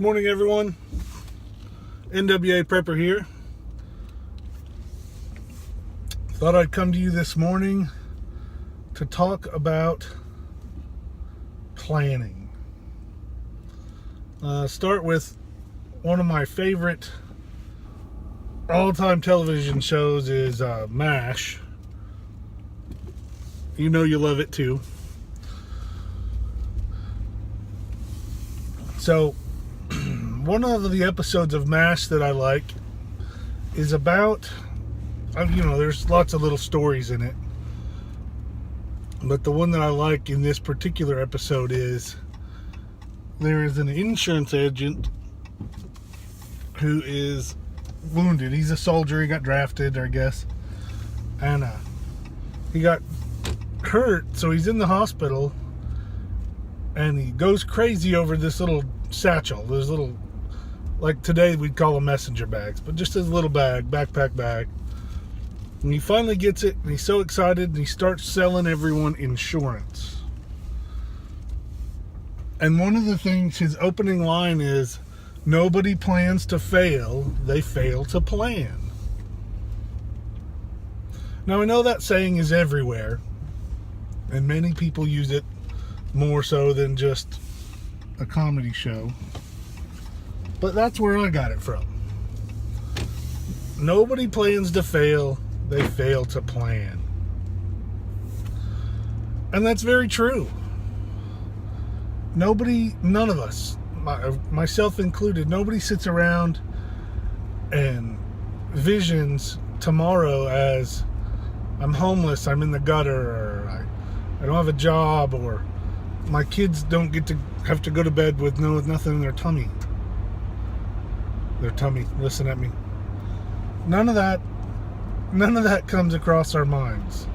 Morning, everyone. NWA Prepper here. Thought I'd come to you this morning to talk about planning. Start with one of my favorite all-time television shows is MASH. You know you love it too. So, one of the episodes of MASH that I like is about, there's lots of little stories in it. But the one that I like in this particular episode is there is an insurance agent who is wounded. He's a soldier. He got drafted, I guess. And he got hurt, so he's in the hospital. And he goes crazy over this little satchel. There's little, like today we'd call them messenger bags, but just his little backpack bag. And he finally gets it, and he's so excited, and he starts selling everyone insurance. And one of the things, his opening line is, nobody plans to fail, they fail to plan. Now I know that saying is everywhere, and many people use it more so than just a comedy show. But that's where I got it from. Nobody plans to fail, they fail to plan. And that's very true. None of us, myself included, nobody sits around and visions tomorrow as I'm homeless, I'm in the gutter, or I don't have a job, or my kids don't get to have to go to bed with nothing in their tummy. Listen at me. None of that comes across our minds.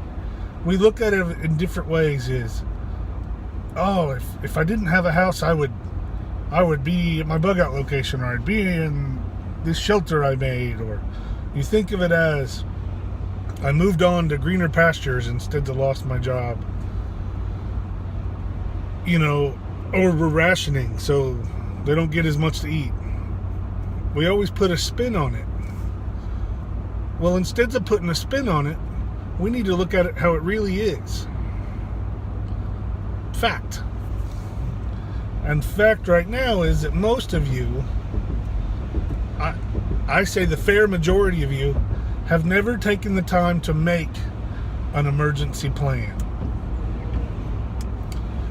We look at it in different ways. If I didn't have a house, I would be at my bug out location, or I'd be in this shelter I made. Or you think of it as, I moved on to greener pastures instead of lost my job. Or we're rationing so they don't get as much to eat. We always put a spin on it. Well, instead of putting a spin on it, we need to look at it how it really is. Fact. And fact right now is that most of you, I say the fair majority of you, have never taken the time to make an emergency plan.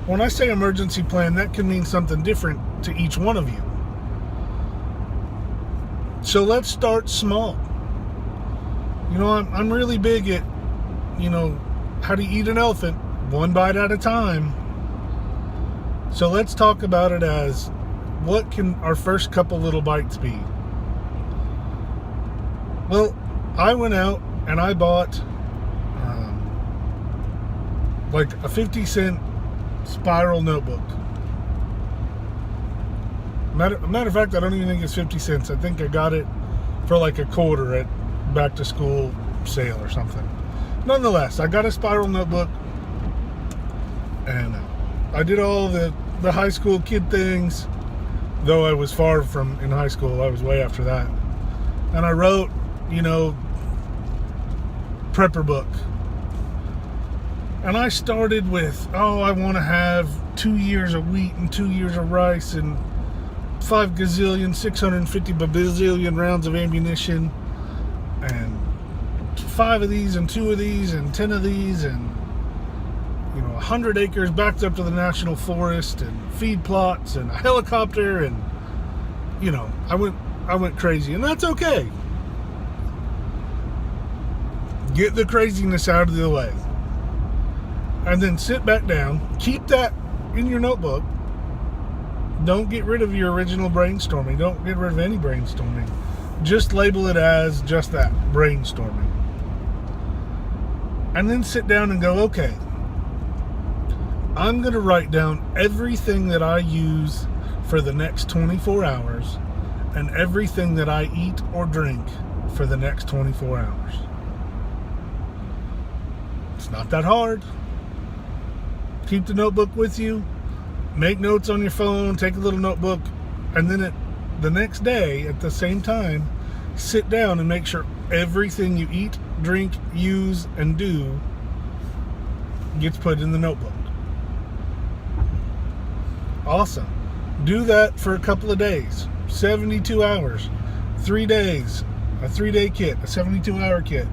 When I say emergency plan, that can mean something different to each one of you. So let's start small. I'm really big at, how to eat an elephant one bite at a time. So let's talk about it as, what can our first couple little bites be? Well, I went out and I bought like a 50-cent spiral notebook. Matter of fact, I don't even think it's 50 cents. I think I got it for like a quarter at back to school sale or something. Nonetheless, I got a spiral notebook, and I did all the high school kid things, though I was far from in high school. I was way after that. And I wrote, prepper book. And I started with, I want to have 2 years of wheat and 2 years of rice and 5 gazillion, 650 bazillion rounds of ammunition, and 5 of these and 2 of these and 10 of these, and 100 acres backed up to the national forest, and feed plots and a helicopter, and I went crazy, and that's okay. Get the craziness out of the way. And then sit back down, keep that in your notebook. Don't get rid of your original brainstorming. Don't get rid of any brainstorming. Just label it as just that, brainstorming. And then sit down and go, okay, I'm going to write down everything that I use for the next 24 hours and everything that I eat or drink for the next 24 hours. It's not that hard. Keep the notebook with you. Make notes on your phone. Take a little notebook. And then the next day at the same time, sit down and make sure everything you eat, drink, use, and do gets put in the notebook. Awesome. Do that for a couple of days. 72 hours. 3 days. A 3-day kit. A 72-hour kit.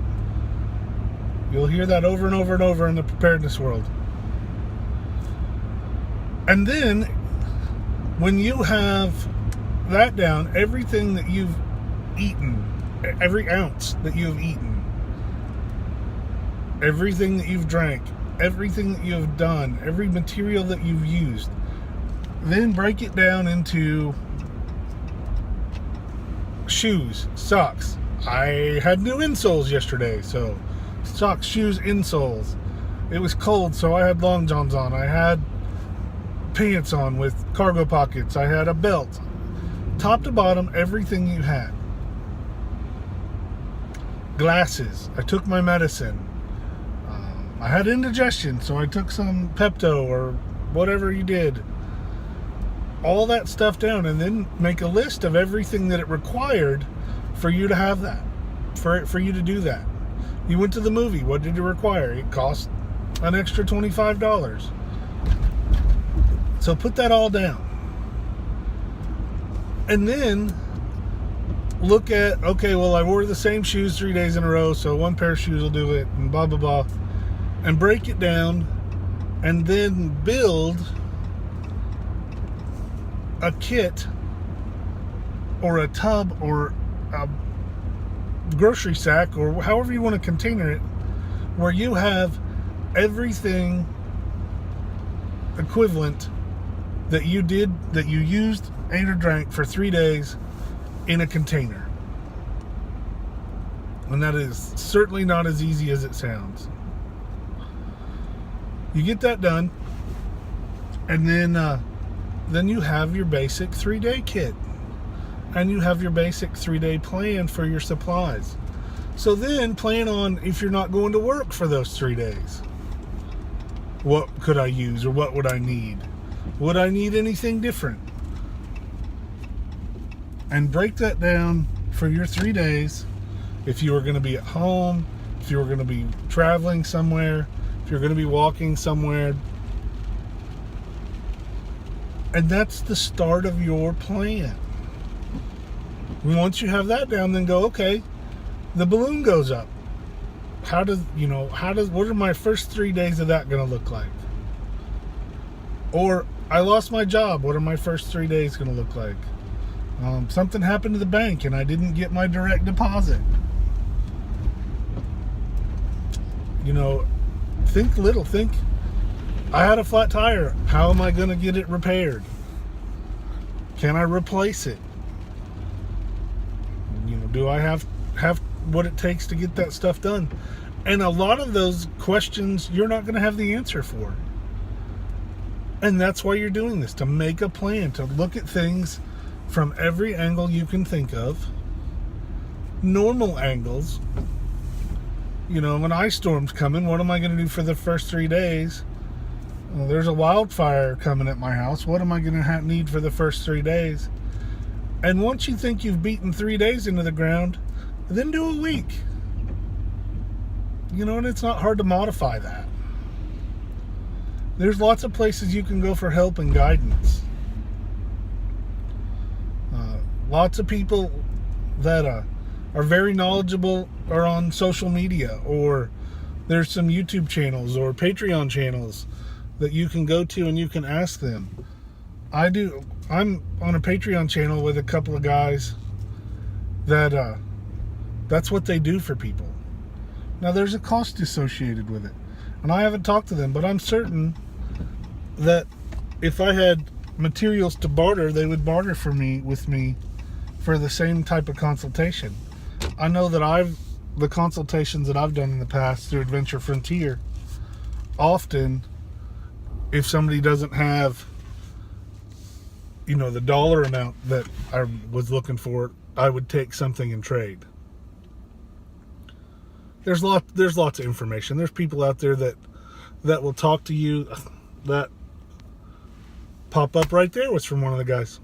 You'll hear that over and over and over in the preparedness world. And then, when you have that down, everything that you've eaten, every ounce that you have eaten, everything that you've drank, everything that you have done, every material that you've used, then break it down into shoes, socks. I had new insoles yesterday, so socks, shoes, insoles. It was cold, so I had long johns on. I had pants on with cargo pockets. I had a belt. Top to bottom, everything you had. Glasses. I took my medicine. I had indigestion, so I took some Pepto or whatever you did. All that stuff down, and then make a list of everything that it required for you to have that, for you to do that. You went to the movie. What did it require? It cost an extra $25. So put that all down. And then look at, okay, well, I wore the same shoes 3 days in a row, so one pair of shoes will do it, and blah, blah, blah. And break it down, and then build a kit or a tub or a grocery sack or however you want to container it, where you have everything equivalent that you used, ate or drank for 3 days in a container. And that is certainly not as easy as it sounds. You get that done, and then you have your basic 3-day kit, and you have your basic 3-day plan for your supplies. So then plan on, if you're not going to work for those 3 days, what could I use, or what would I need? Would I need anything different? And break that down for your 3 days. If you were going to be at home, if you were going to be traveling somewhere, if you're going to be walking somewhere. And that's the start of your plan. Once you have that down, then go, okay, the balloon goes up. What are my first 3 days of that going to look like? Or I lost my job. What are my first 3 days going to look like? Something happened to the bank and I didn't get my direct deposit. Think little. Think, I had a flat tire. How am I going to get it repaired? Can I replace it? Do I have what it takes to get that stuff done? And a lot of those questions you're not going to have the answer for. And that's why you're doing this, to make a plan, to look at things from every angle you can think of. Normal angles. When ice storm's coming, what am I going to do for the first 3 days? Well, there's a wildfire coming at my house. What am I going to need for the first 3 days? And once you think you've beaten 3 days into the ground, then do a week. And it's not hard to modify that. There's lots of places you can go for help and guidance. Lots of people that are very knowledgeable are on social media, or there's some YouTube channels or Patreon channels that you can go to and you can ask them. I'm on a Patreon channel with a couple of guys that that's what they do for people. Now there's a cost associated with it, and I haven't talked to them, but I'm certain that if I had materials to barter, they would barter with me for the same type of consultation. I know that the consultations that I've done in the past through Adventure Frontier, often if somebody doesn't have the dollar amount that I was looking for, I would take something in trade. There's lots of information. There's people out there that will talk to you. That pop up right there was from one of the guys.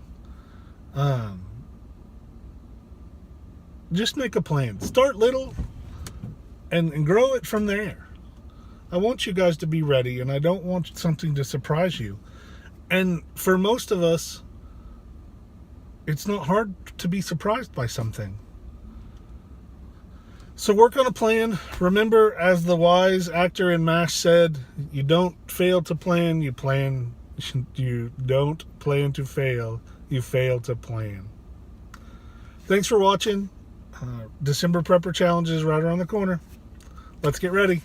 Just make a plan. Start little and grow it from there. I want you guys to be ready, and I don't want something to surprise you. And for most of us, it's not hard to be surprised by something. So work on a plan. Remember, as the wise actor in MASH said, you don't fail to plan, you plan. You don't plan to fail, you fail to plan. Thanks for watching. December Prepper Challenge is right around the corner. Let's get ready.